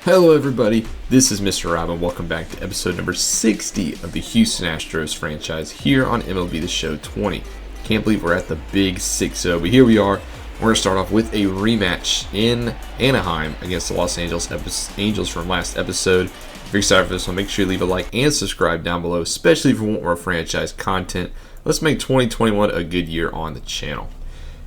Hello everybody, this is Mr. Rob and welcome back to episode number 60 of the Houston Astros franchise here on MLB The Show 20. Can't believe we're at the big 6-0, but here we are. We're going to start off with a rematch in Anaheim against the Los Angeles Angels from last episode. If you're excited for this one, make sure you leave a like and subscribe down below, especially if you want more franchise content. Let's make 2021 a good year on the channel.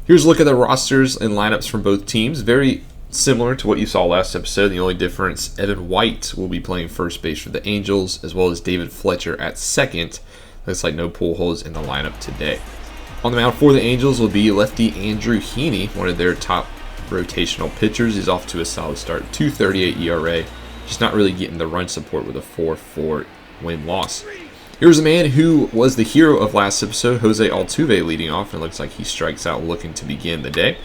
Here's a look at the rosters and lineups from both teams. Very similar to what you saw last episode. The only difference, Evan White will be playing first base for the Angels, as well as David Fletcher at second. Looks like no pull holes in the lineup today. On the mound for the Angels will be lefty Andrew Heaney, one of their top rotational pitchers. He's off to a solid start, 2.38 ERA. Just not really getting the run support with a 4-4 win-loss. Here's a man who was the hero of last episode, Jose Altuve, leading off, and it looks like he strikes out looking to begin the day.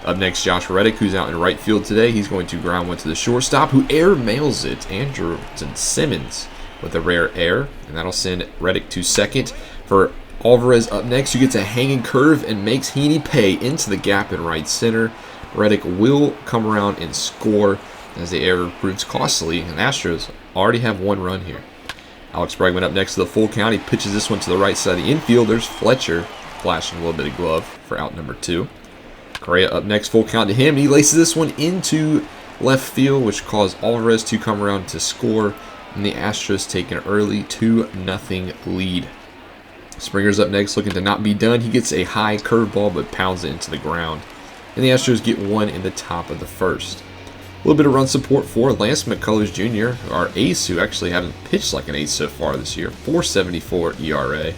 Up next, Josh Reddick, who's out in right field today. He's going to ground one to the shortstop, who air mails it. Andrelton Simmons with a rare air, and that'll send Reddick to second. For Alvarez up next, who gets a hanging curve and makes Heaney pay into the gap in right center. Reddick will come around and score as the error proves costly, and Astros already have one run here. Alex Bregman up next to the full count. He pitches this one to the right side of the infield. There's Fletcher flashing a little bit of glove for out number 2. Correa up next, full count to him. He laces this one into left field, which caused Alvarez to come around to score, and the Astros take an early 2-0 lead. Springer's up next, looking to not be done. He gets a high curveball, but pounds it into the ground, and the Astros get one in the top of the first. A little bit of run support for Lance McCullers Jr., our ace, who actually hasn't pitched like an ace so far this year. 4.74 ERA.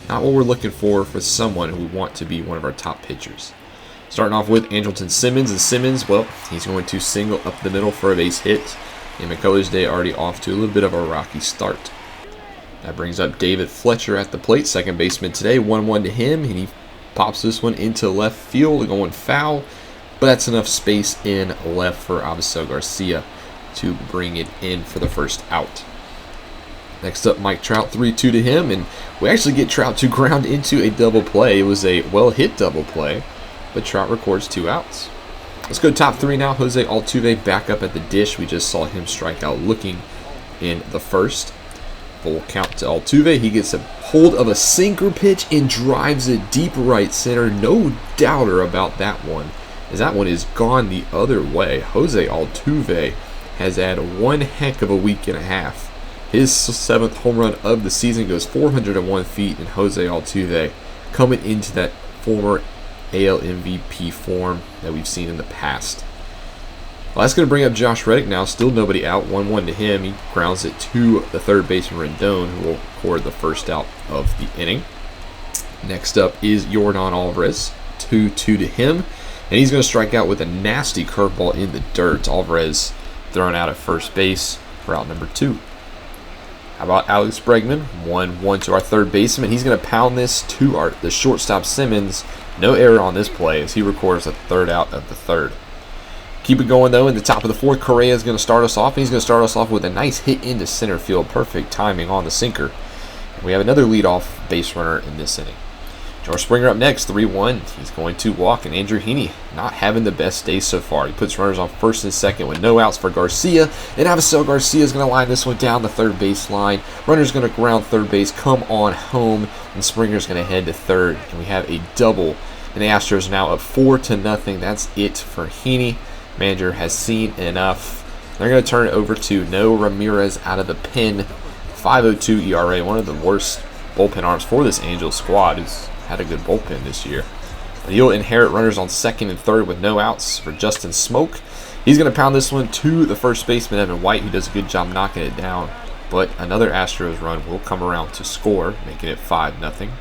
Not what we're looking for someone who we want to be one of our top pitchers. Starting off with Andrelton Simmons, and Simmons, well, he's going to single up the middle for a base hit, and McCullers Day already off to a little bit of a rocky start. That brings up David Fletcher at the plate, second baseman today, 1-1 to him, and he pops this one into left field, going foul, but that's enough space in left for Avisail Garcia to bring it in for the first out. Next up, Mike Trout, 3-2 to him, and we actually get Trout to ground into a double play. It was a well-hit double play, but Trout records 2 outs. Let's go top 3 now. Jose Altuve back up at the dish. We just saw him strike out looking in the first. Full count to Altuve. He gets a hold of a sinker pitch and drives it deep right center. No doubter about that one, as that one is gone the other way. Jose Altuve has had one heck of a week and a half. His 7th home run of the season goes 401 feet, and Jose Altuve coming into that former AL MVP form that we've seen in the past. Well, that's going to bring up Josh Reddick now. Still nobody out. 1-1 to him. He grounds it to the third baseman Rendon, who will record the first out of the inning. Next up is Yordan Alvarez. 2-2 to him. And he's going to strike out with a nasty curveball in the dirt. Alvarez thrown out at first base for out number 2. How about Alex Bregman? 1-1 to our third baseman. He's going to pound this to the shortstop Simmons. No error on this play as he records the third out of the third. Keep it going though. In the top of the fourth, Correa is going to start us off. He's going to start us off with a nice hit into center field. Perfect timing on the sinker. And we have another leadoff base runner in this inning. George Springer up next, 3-1. He's going to walk, and Andrew Heaney not having the best day so far. He puts runners on first and second with no outs for Garcia, and Avisail Garcia is going to line this one down the third base line. Runner's going to ground third base, come on home, and Springer's going to head to third, and we have a double. And the Astros are now up 4-0. That's it for Heaney. Manager has seen enough. They're going to turn it over to No Ramirez out of the pen. 5.02 ERA, one of the worst bullpen arms for this Angels squad. Who's had a good bullpen this year. But he'll inherit runners on second and third with no outs for Justin Smoke. He's going to pound this one to the first baseman, Evan White, who does a good job knocking it down. But another Astros run will come around to score, making it 5-0.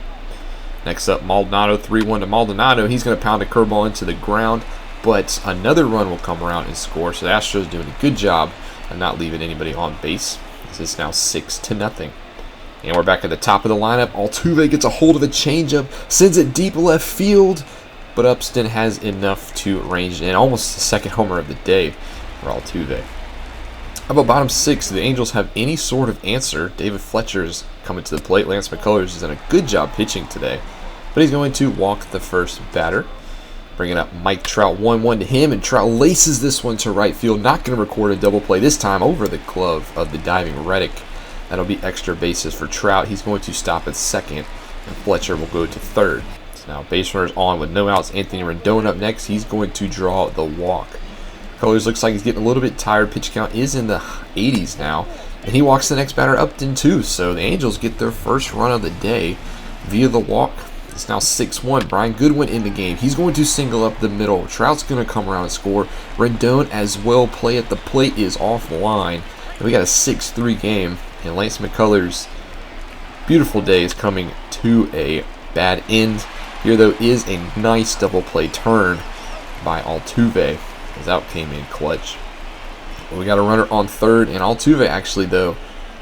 Next up, Maldonado, 3-1 to Maldonado. He's going to pound a curveball into the ground, but another run will come around and score. So the Astros doing a good job of not leaving anybody on base. This is now 6-0. And we're back at the top of the lineup. Altuve gets a hold of a changeup, sends it deep left field, but Upston has enough to range in. Almost the second homer of the day for Altuve. How about bottom 6? Do the Angels have any sort of answer? David Fletcher's coming to the plate. Lance McCullers has done a good job pitching today, but he's going to walk the first batter. Bringing up Mike Trout, 1-1 to him, and Trout laces this one to right field. Not going to record a double play this time over the glove of the diving Reddick. That'll be extra bases for Trout. He's going to stop at second, and Fletcher will go to third. So now base runners on with no outs. Anthony Rendon up next. He's going to draw the walk. Colors looks like he's getting a little bit tired. Pitch count is in the 80s now. And he walks the next batter Upton too. So the Angels get their first run of the day via the walk. It's now 6-1. Brian Goodwin in the game. He's going to single up the middle. Trout's going to come around and score. Rendon as well. Play at the plate is off the line. And we got a 6-3 game. And Lance McCullers' beautiful day is coming to a bad end. Here though is a nice double play turn by Altuve. As out came in clutch. We got a runner on third, and Altuve actually though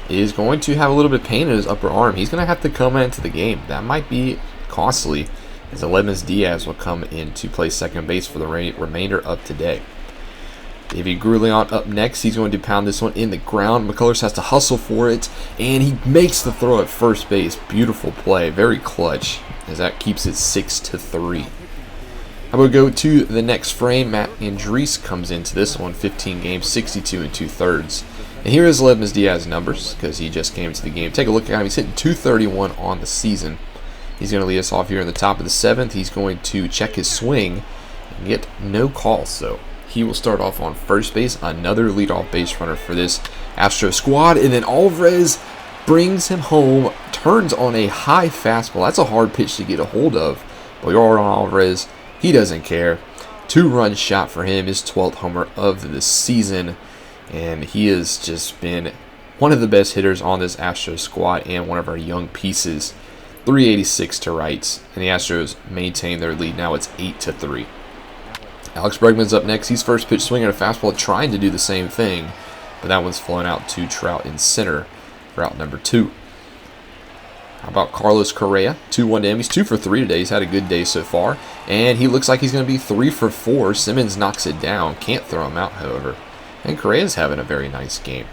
is going to have a little bit of pain in his upper arm. He's going to have to come into the game. That might be costly, as Aledmys Diaz will come in to play second base for the remainder of today. Davey Grulion up next. He's going to pound this one in the ground. McCullers has to hustle for it, and he makes the throw at first base. Beautiful play, very clutch, as that keeps it 6-3. I'm going to go to the next frame. Matt Andriese comes into this one, 15 games, 62 2/3. And here is Aledmys Diaz's numbers, because he just came into the game. Take a look at him. He's hitting .231 on the season. He's going to lead us off here in the top of the 7th. He's going to check his swing and get no calls. So he will start off on first base. Another leadoff base runner for this Astro squad. And then Alvarez brings him home, turns on a high fastball. That's a hard pitch to get a hold of. But you're on Alvarez. He doesn't care. 2-run shot for him, his 12th homer of the season. And he has just been one of the best hitters on this Astros squad and one of our young pieces. 386 to rights, and the Astros maintain their lead. Now it's 8-3. Alex Bregman's up next. He's first pitch swinging a fastball, trying to do the same thing, but that one's flown out to Trout in center for out number 2. How about Carlos Correa? 2-1 to him. He's 2 for 3 today. He's had a good day so far, and he looks like he's going to be 3 for 4. Simmons knocks it down. Can't throw him out, however. And Correa's having a very nice game.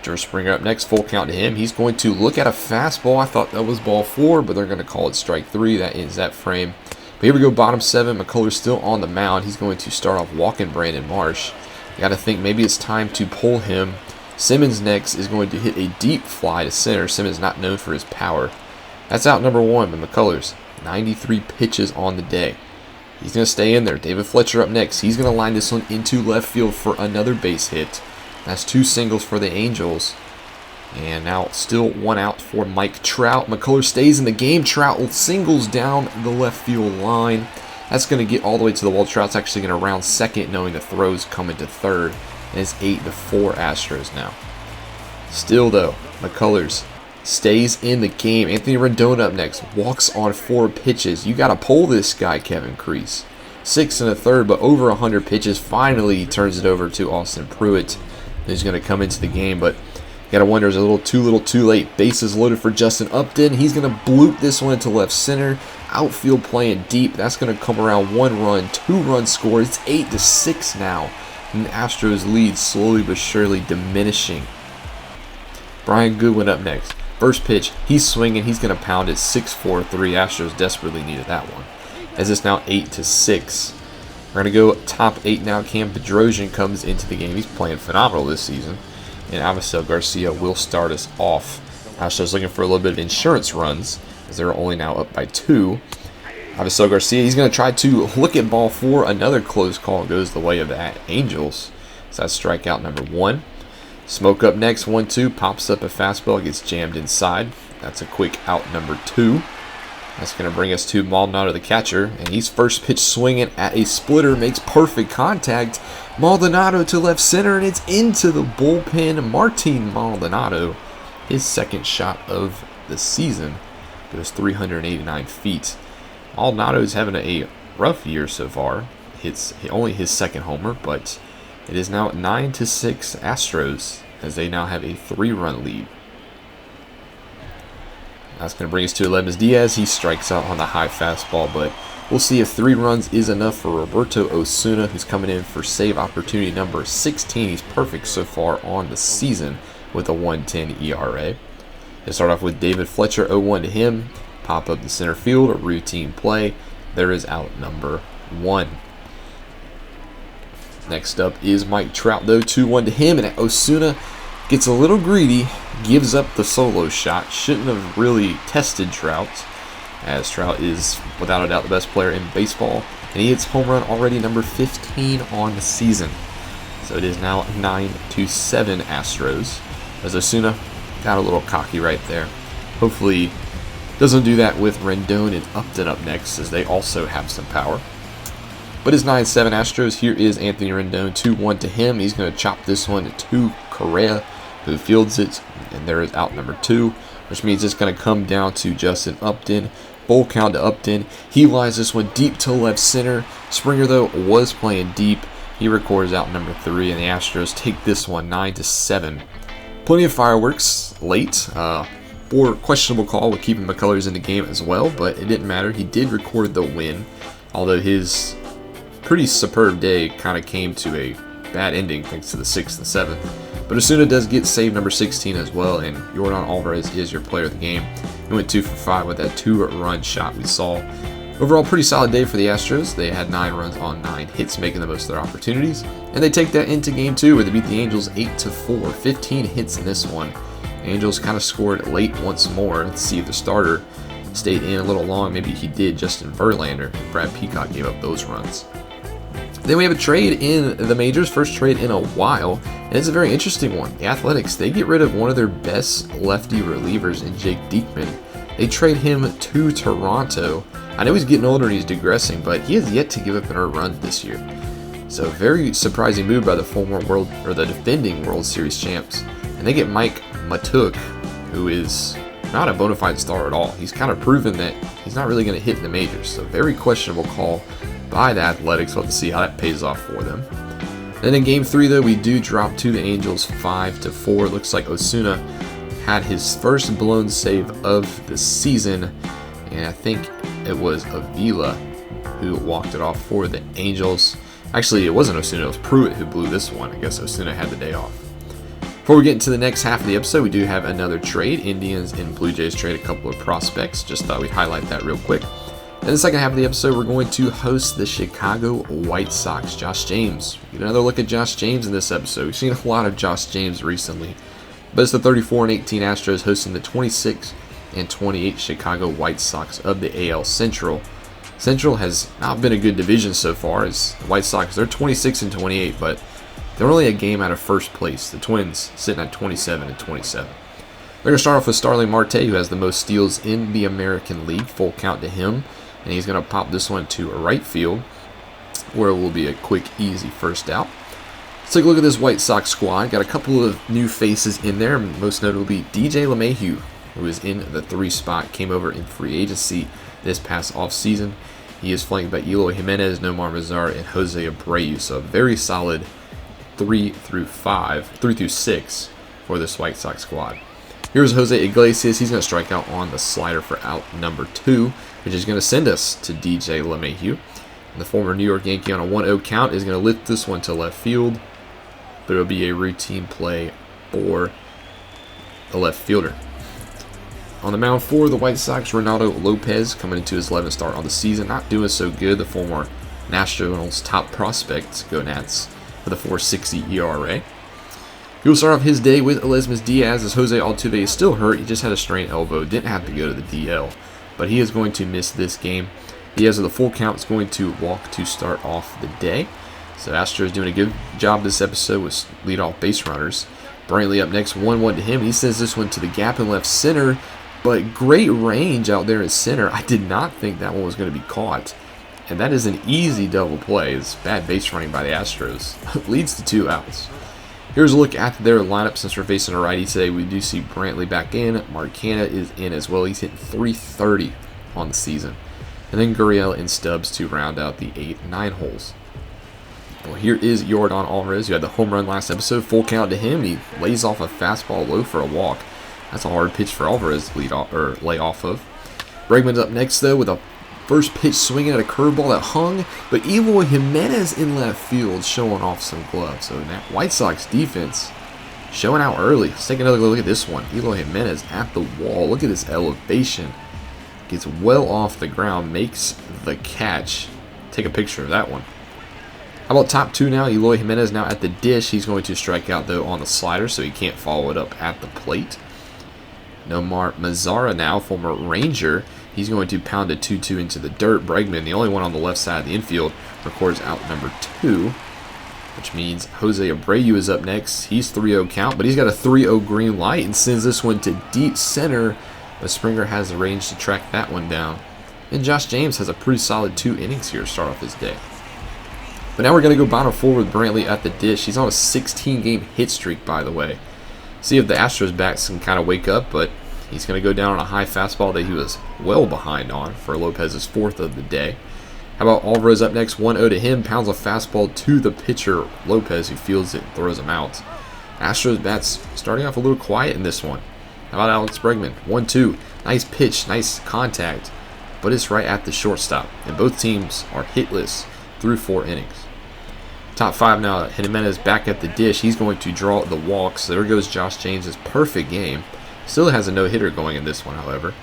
George Springer up next, full count to him. He's going to look at a fastball. I thought that was ball 4, but they're going to call it strike 3. That is that frame. But here we go, bottom 7. McCullers still on the mound. He's going to start off walking Brandon Marsh. You got to think maybe it's time to pull him. Simmons next is going to hit a deep fly to center. Simmons not known for his power. That's out number 1, but McCullers, 93 pitches on the day. He's going to stay in there. David Fletcher up next. He's going to line this one into left field for another base hit. That's 2 singles for the Angels. And now still 1 out for Mike Trout. McCullers stays in the game. Trout singles down the left field line. That's going to get all the way to the wall. Trout's actually going to round second, knowing the throws come into third. And it's 8-4 Astros now. Still though, McCullers stays in the game. Anthony Rendon up next. Walks on 4 pitches. You got to pull this guy, Kevin Crease. 6 1/3, but over 100 pitches. Finally, he turns it over to Austin Pruitt, who's going to come into the game. But you got to wonder, is it a little too late? Bases loaded for Justin Upton. He's going to bloop this one into left center. Outfield playing deep. That's going to come around 1 run, 2-run score. It's 8-6 now. And the Astros lead slowly but surely diminishing. Brian Goodwin up next. First pitch, he's swinging. He's going to pound it 6-4-3. Astros desperately needed that one. As it's now 8-6. We're going to go top 8 now. Cam Bedrosian comes into the game. He's playing phenomenal this season. And Avisail Garcia will start us off. Astros looking for a little bit of insurance runs, as they're only now up by 2. Avisail Garcia, he's going to try to look at ball 4. Another close call goes the way of the Angels. So that's strikeout number 1. Smoke up next, 1-2. Pops up a fastball, gets jammed inside. That's a quick out number 2. That's going to bring us to Maldonado, the catcher. And he's first pitch swinging at a splitter. Makes perfect contact. Maldonado to left center, and it's into the bullpen. Martin Maldonado, his second shot of the season, goes 389 feet. Maldonado's having a rough year so far. It's only his second homer, but it is now 9-6 Astros, as they now have a 3-run lead. That's going to bring us to Aledmys Diaz. He strikes out on the high fastball, but we'll see if 3 runs is enough for Roberto Osuna, who's coming in for save opportunity number 16. He's perfect so far on the season with a 1.10 ERA. They start off with David Fletcher, 0-1 to him. Pop up the center field, a routine play. There is out number 1. Next up is Mike Trout, though. 2-1 to him, and Osuna gets a little greedy, gives up the solo shot. Shouldn't have really tested Trout, as Trout is, without a doubt, the best player in baseball. And he hits home run already number 15 on the season. So it is now 9-7 Astros, as Osuna got a little cocky right there. Hopefully doesn't do that with Rendon and Upton up next, as they also have some power. But it's 9-7 Astros. Here is Anthony Rendon, 2-1 to him. He's going to chop this one to Correa, who fields it, and there is out number 2, which means it's going to come down to Justin Upton. Full count to Upton. He lines this one deep to left center. Springer, though, was playing deep. He records out number 3, and the Astros take this one 9-7. Plenty of fireworks late. Or questionable call with keeping McCullers in the game as well, but it didn't matter. He did record the win, although his pretty superb day kind of came to a bad ending thanks to the 6th and 7th. But Osuna does get save number 16 as well, and Yordan Alvarez is your player of the game. He went 2 for 5 with that 2-run shot we saw. Overall, pretty solid day for the Astros. They had 9 runs on 9 hits, making the most of their opportunities. And they take that into Game 2, where they beat the Angels 8-4. 15 hits in this one. Angels kind of scored late once more. Let's see if the starter stayed in a little long. Maybe he did. Justin Verlander. Brad Peacock gave up those runs. Then we have a trade in the majors, first trade in a while, and it's a very interesting one. The Athletics, they get rid of one of their best lefty relievers in Jake Diekman. They trade him to Toronto. I know he's getting older and he's digressing, but he has yet to give up an earned run this year. So very surprising move by the defending World Series champs. And they get Mike Matuk, who is not a bona fide star at all. He's kind of proven that he's not really going to hit in the majors. So very questionable call by the Athletics. We'll have to see how that pays off for them. Then in Game 3, though, we do drop to the Angels 5-4. It looks like Osuna had his first blown save of the season, and I think it was Avila who walked it off for the Angels. Actually, it wasn't Osuna, it was Pruitt who blew this one. I guess Osuna had the day off. Before we get into the next half of the episode, we do have another trade. Indians and Blue Jays trade a couple of prospects. Just thought we'd highlight that real quick. In the second half of the episode, we're going to host the Chicago White Sox. Josh James. Get another look at Josh James in this episode. We've seen a lot of Josh James recently. But it's the 34-18 Astros hosting the 26-28 Chicago White Sox of the AL Central. Central has not been a good division so far, as the White Sox, they're 26-28, but they're only a game out of first place. The Twins sitting at 27-27. They're going to start off with Starling Marte, who has the most steals in the American League. Full count to him. And he's going to pop this one to right field, where it will be a quick, easy first out. Let's take a look at this White Sox squad. Got a couple of new faces in there, most notably DJ LeMahieu, who is in the 3 spot, came over in free agency this past offseason. He is flanked by Eloy Jimenez, Nomar Mazar, and Jose Abreu. So a very solid 3 through 6 for this White Sox squad. Here's Jose Iglesias. He's going to strike out on the slider for out number 2, which is going to send us to DJ LeMahieu. The former New York Yankee on a 1-0 count is going to lift this one to left field, but it'll be a routine play for the left fielder. On the mound for the White Sox, Ronaldo Lopez, coming into his 11th start on the season, not doing so good. The former Nationals top prospect, go Nats, with a 4.60 ERA. He will start off his day with Elizmus Diaz, as Jose Altuve is still hurt. He just had a strained elbow, didn't have to go to the DL, but he is going to miss this game. Diaz, with a full count, is going to walk to start off the day. So Astros doing a good job this episode with leadoff base runners. Brantley up next, 1-1 to him. He sends this one to the gap in left center, but great range out there in center. I did not think that one was going to be caught. And that is an easy double play. It's bad base running by the Astros. Leads to 2 outs. Here's a look at their lineup. Since we're facing a righty today, we do see Brantley back in. Marcana is in as well. He's hitting .330 on the season. And then Gurriel and Stubbs to round out the 8-9 holes. Well, here is Yordan Alvarez, who had the home run last episode. Full count to him. He lays off a fastball low for a walk. That's a hard pitch for Alvarez to lay off of. Bregman's up next, though, with a first pitch swinging at a curveball that hung, but Eloy Jimenez in left field showing off some gloves. So that White Sox defense showing out early. Let's take another look at this one. Eloy Jimenez at the wall. Look at this elevation. Gets well off the ground, makes the catch. Take a picture of that one. How about top 2 now? Eloy Jimenez now at the dish. He's going to strike out, though, on the slider, so he can't follow it up at the plate. Nomar Mazara now, former Ranger. He's going to pound a 2-2 into the dirt. Bregman, the only one on the left side of the infield, records out number 2, which means Jose Abreu is up next. He's 3-0 count, but he's got a 3-0 green light and sends this one to deep center, but Springer has the range to track that one down. And Josh James has a pretty solid 2 innings here to start off his day. But now we're going to go bottom 4 with Brantley at the dish. He's on a 16-game hit streak, by the way. See if the Astros backs can kind of wake up, but he's going to go down on a high fastball that he was well behind on for Lopez's 4th of the day. How about Alvarez up next? 1-0 to him. Pounds a fastball to the pitcher, Lopez, who fields it and throws him out. Astros bats starting off a little quiet in this one. How about Alex Bregman? 1-2. Nice pitch, nice contact, but it's right at the shortstop. And both teams are hitless through 4 innings. Top 5 now, Jimenez back at the dish. He's going to draw the walks. There goes Josh James' perfect game. Still has a no-hitter going in this one, however.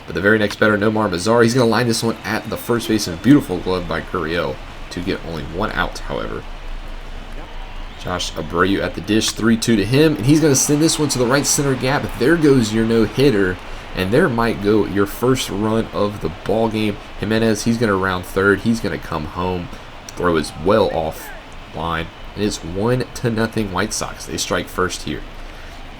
But the very next batter, Nomar Mazara, he's going to line this one at the first base, and beautiful glove by Gurriel to get only 1 out, however. Josh Abreu at the dish, 3-2 to him, and he's going to send this one to the right center gap. There goes your no-hitter, and there might go your first run of the ball game. Jimenez, he's going to round third. He's going to come home. Throw is well off line, and it's 1-0 White Sox. They strike first here.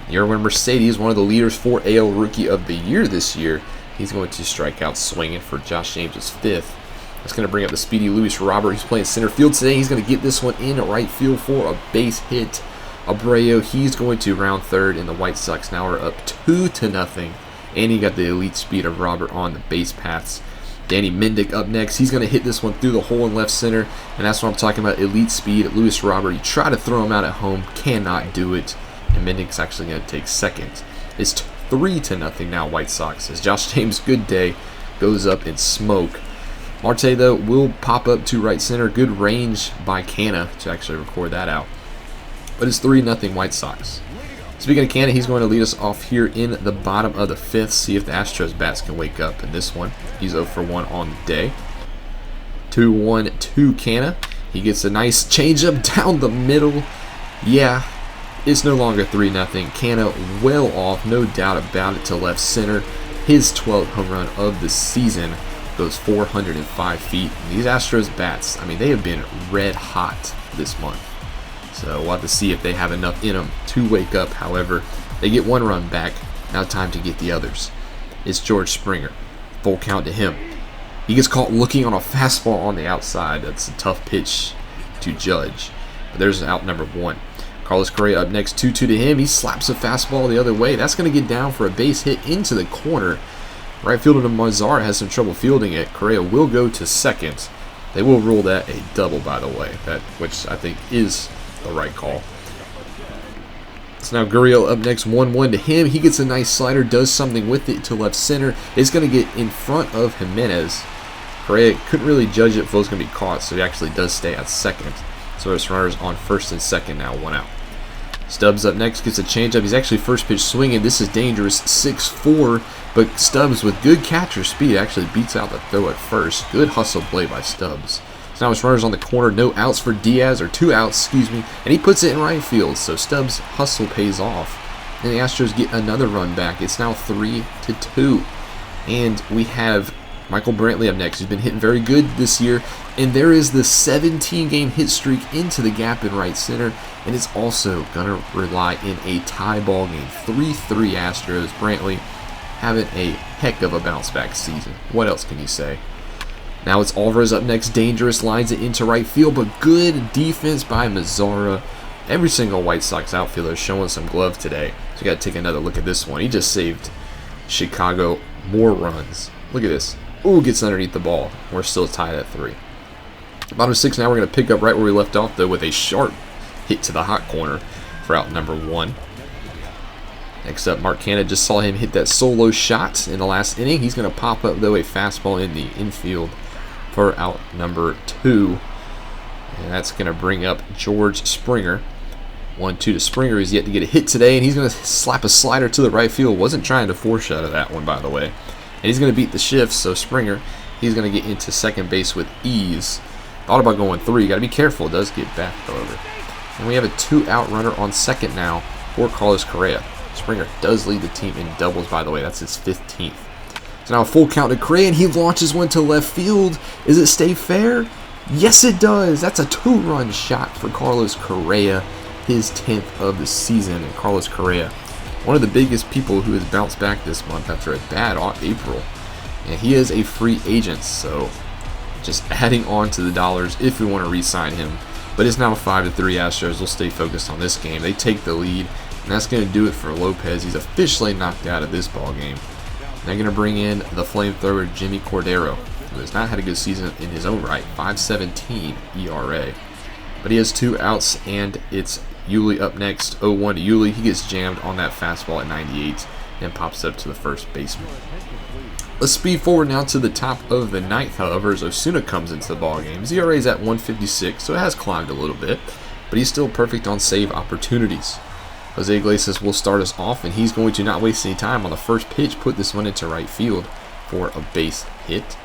Yerwin Mercedes, one of the leaders for AL Rookie of the Year this year. He's going to strike out swinging for Josh James' 5th. That's going to bring up the speedy Luis Robert, who's playing center field today. He's going to get this one in right field for a base hit. Abreu, he's going to round third, and the White Sox now are up 2-0. And he got the elite speed of Robert on the base paths. Danny Mendick up next. He's going to hit this one through the hole in left center, and that's what I'm talking about, elite speed. Luis Robert, he tried to throw him out at home, cannot do it, and Mendick's actually going to take second. It's 3-0 now White Sox, as Josh James' good day goes up in smoke. Marte, though, will pop up to right center. Good range by Canna to actually record that out. But it's 3-0 White Sox. Speaking of Canna, he's going to lead us off here in the bottom of the 5th. See if the Astros bats can wake up in this one. He's 0 for 1 on the day. 2-1 to Canna. He gets a nice changeup down the middle. Yeah, it's no longer 3-0. Canna well off, no doubt about it, to left center. His 12th home run of the season goes 405 feet. And these Astros bats, I mean, they have been red hot this month. So we'll have to see if they have enough in them to wake up. However, they get 1 run back. Now time to get the others. It's George Springer. Full count to him. He gets caught looking on a fastball on the outside. That's a tough pitch to judge. But there's out number 1. Carlos Correa up next, 2-2 to him. He slaps a fastball the other way. That's going to get down for a base hit into the corner. Right fielder Mazara has some trouble fielding it. Correa will go to second. They will rule that a double, by the way, which I think is the right call. So now Gurriel up next, 1-1 to him. He gets a nice slider, does something with it to left center. It's going to get in front of Jimenez. Correa couldn't really judge it if it was going to be caught, so he actually does stay at second. So there's runners on first and second now, 1 out. Stubbs up next, gets a changeup. He's actually first pitch swinging. This is dangerous, 6-4, but Stubbs with good catcher speed actually beats out the throw at first. Good hustle play by Stubbs. So now it's runners on the corner, no outs for Diaz, or 2 outs, excuse me, and he puts it in right field, so Stubbs' hustle pays off. And the Astros get another run back. It's now 3-2, and we have Michael Brantley up next, who's been hitting very good this year, and there is the 17-game hit streak into the gap in right center, and it's also going to rely in a tie ball game. 3-3 Astros. Brantley having a heck of a bounce-back season. What else can you say? Now it's Alvarez up next. Dangerous, lines it into right field, but good defense by Mazara. Every single White Sox outfielder is showing some glove today, so you got to take another look at this one. He just saved Chicago more runs. Look at this. Ooh, gets underneath the ball. We're still tied at 3. Bottom 6 now, we're going to pick up right where we left off, though, with a sharp hit to the hot corner for out number 1. Next up, Mark Canha, just saw him hit that solo shot in the last inning. He's going to pop up, though, a fastball in the infield for out number 2. And that's going to bring up George Springer. 1-2 to Springer. He's yet to get a hit today, and he's going to slap a slider to the right field. Wasn't trying to foreshadow that one, by the way. And he's going to beat the shift, so Springer, he's going to get into second base with ease. Thought about going 3. Got to be careful. It does get back, however. And we have a 2-out runner on second now for Carlos Correa. Springer does lead the team in doubles, by the way. That's his 15th. So now a full count to Correa, and he launches one to left field. Does it stay fair? Yes, it does. That's a 2-run shot for Carlos Correa, his 10th of the season. And Carlos Correa, one of the biggest people who has bounced back this month after a bad April. And he is a free agent, so just adding on to the dollars if we want to re-sign him. But it's now 5-3. Astros will stay focused on this game. They take the lead, and that's going to do it for Lopez. He's officially knocked out of this ball game. They're going to bring in the flamethrower Jimmy Cordero, who has not had a good season in his own right. 5.17 ERA. But he has 2 outs, and it's Yuli up next. 0-1 to Yuli. He gets jammed on that fastball at 98 and pops up to the first baseman. Let's speed forward now to the top of the ninth, however, as Osuna comes into the ballgame. His ERA is at 1.56, so it has climbed a little bit, but he's still perfect on save opportunities. Jose Iglesias will start us off, and he's going to not waste any time on the first pitch, put this one into right field for a base hit.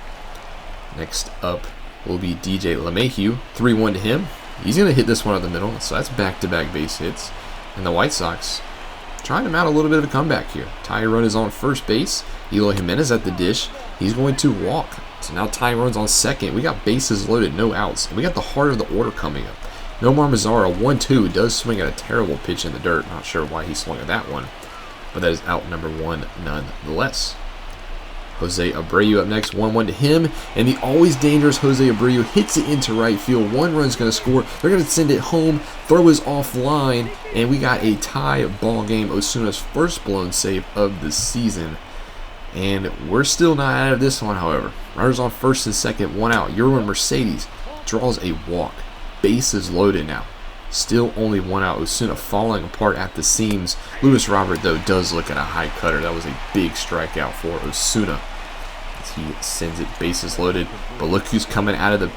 Next up will be DJ LeMahieu. 3-1 to him. He's going to hit this one out the middle, so that's back-to-back base hits. And the White Sox trying to mount a little bit of a comeback here. Tyrone is on first base. Eloy Jimenez at the dish. He's going to walk. So now Tyrone's on second. We got bases loaded, no outs. And we got the heart of the order coming up. Nomar Mazara, 1-2, does swing at a terrible pitch in the dirt. Not sure why he swung at that one, but that is out number 1 nonetheless. Jose Abreu up next, 1-1 to him, and the always dangerous Jose Abreu hits it into right field. 1 run's going to score. They're going to send it home. Throw is offline, and we got a tie ball game. Osuna's first blown save of the season, and we're still not out of this one, however. Runners on first and second, 1 out. Yerwin Mercedes draws a walk. Bases loaded now. Still only 1 out. Osuna falling apart at the seams. Luis Robert, though, does look at a high cutter. That was a big strikeout for Osuna as he sends it bases loaded. But look who's coming out of the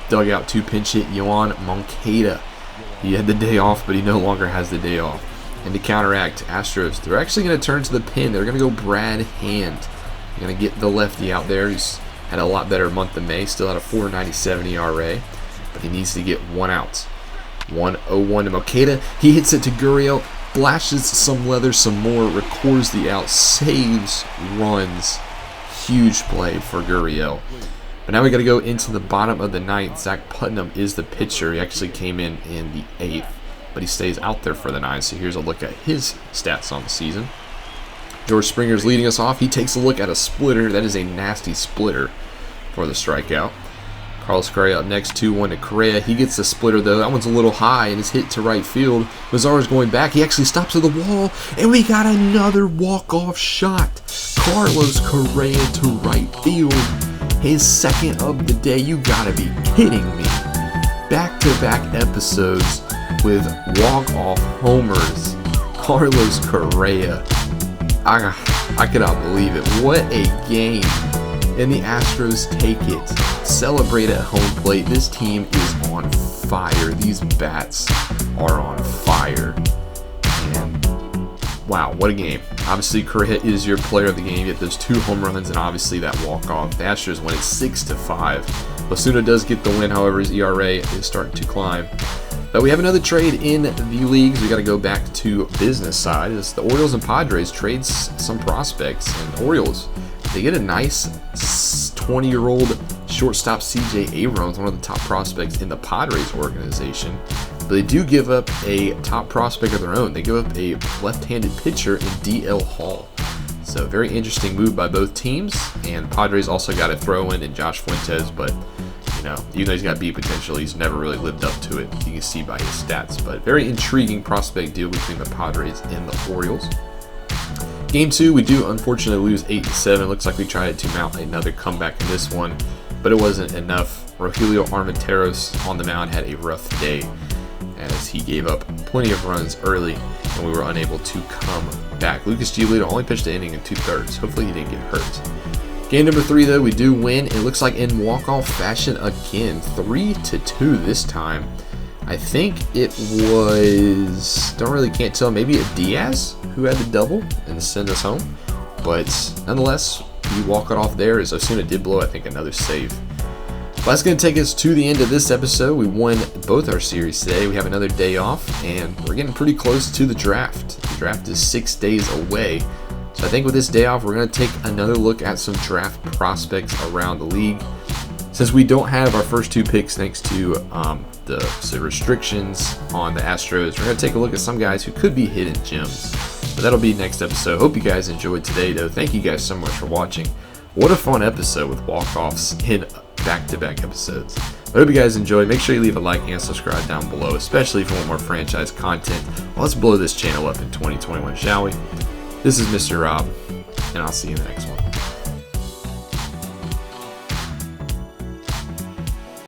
dugout to pinch hit. Yoan Moncada. He had the day off, but he no longer has the day off. And to counteract, Astros, they're actually going to turn to the pin. They're going to go Brad Hand. They're going to get the lefty out there. He's had a lot better month than May. Still at a 4.97 ERA. But he needs to get 1 out. 1-0-1 to Moncada. He hits it to Gurriel, flashes some leather some more, records the out, saves, runs. Huge play for Gurriel. But now we got to go into the bottom of the ninth. Zach Putnam is the pitcher. He actually came in the 8th, but he stays out there for the 9th. So here's a look at his stats on the season. George Springer's leading us off. He takes a look at a splitter. That is a nasty splitter for the strikeout. Carlos Correa up next, 2-1 to Correa. He gets the splitter, though. That one's a little high and is hit to right field. Mazara's going back. He actually stops at the wall, and we got another walk-off shot. Carlos Correa to right field. His 2nd of the day. You gotta be kidding me. Back-to-back episodes with walk-off homers. Carlos Correa. I cannot believe it. What a game. And the Astros take it. Celebrate at home plate. This team is on fire. These bats are on fire. And wow, what a game. Obviously, Correa is your player of the game. You get those 2 home runs and obviously that walk-off. The Astros win it 6-5. Osuna does get the win, however, his ERA is starting to climb. But we have another trade in the leagues. We got to go back to business side. It's the Orioles and Padres trades some prospects. And Orioles, they get a nice 20-year-old shortstop CJ Abrams, one of the top prospects in the Padres organization. But they do give up a top prospect of their own. They give up a left-handed pitcher in DL Hall. So very interesting move by both teams. And Padres also got a throw-in in Josh Fuentes, but even though he's got B potential, he's never really lived up to it. You can see by his stats. But very intriguing prospect deal between the Padres and the Orioles. Game 2, we do unfortunately lose 8-7. Looks like we tried to mount another comeback in this one, but it wasn't enough. Rogelio Armenteros on the mound had a rough day as he gave up plenty of runs early and we were unable to come back. Lucas Giolito only pitched the inning in 2/3. Hopefully he didn't get hurt. Game number 3, though, we do win. It looks like in walk-off fashion again, 3-2 this time. I think it was, can't tell, maybe a Diaz who had the double and send us home. But nonetheless, you walk it off there, as Osuna did blow, I think, another save. Well, that's going to take us to the end of this episode. We won both our series today. We have another day off, and we're getting pretty close to the draft. The draft is 6 days away. So I think with this day off, we're going to take another look at some draft prospects around the league. Since we don't have our first 2 picks thanks to the restrictions on the Astros, we're going to take a look at some guys who could be hidden gems. But that'll be next episode. Hope you guys enjoyed today, though. Thank you guys so much for watching. What a fun episode with walk-offs in back-to-back episodes. I hope you guys enjoyed. Make sure you leave a like and subscribe down below, especially if you want more franchise content. Well, let's blow this channel up in 2021, shall we? This is Mr. Rob, and I'll see you in the next one.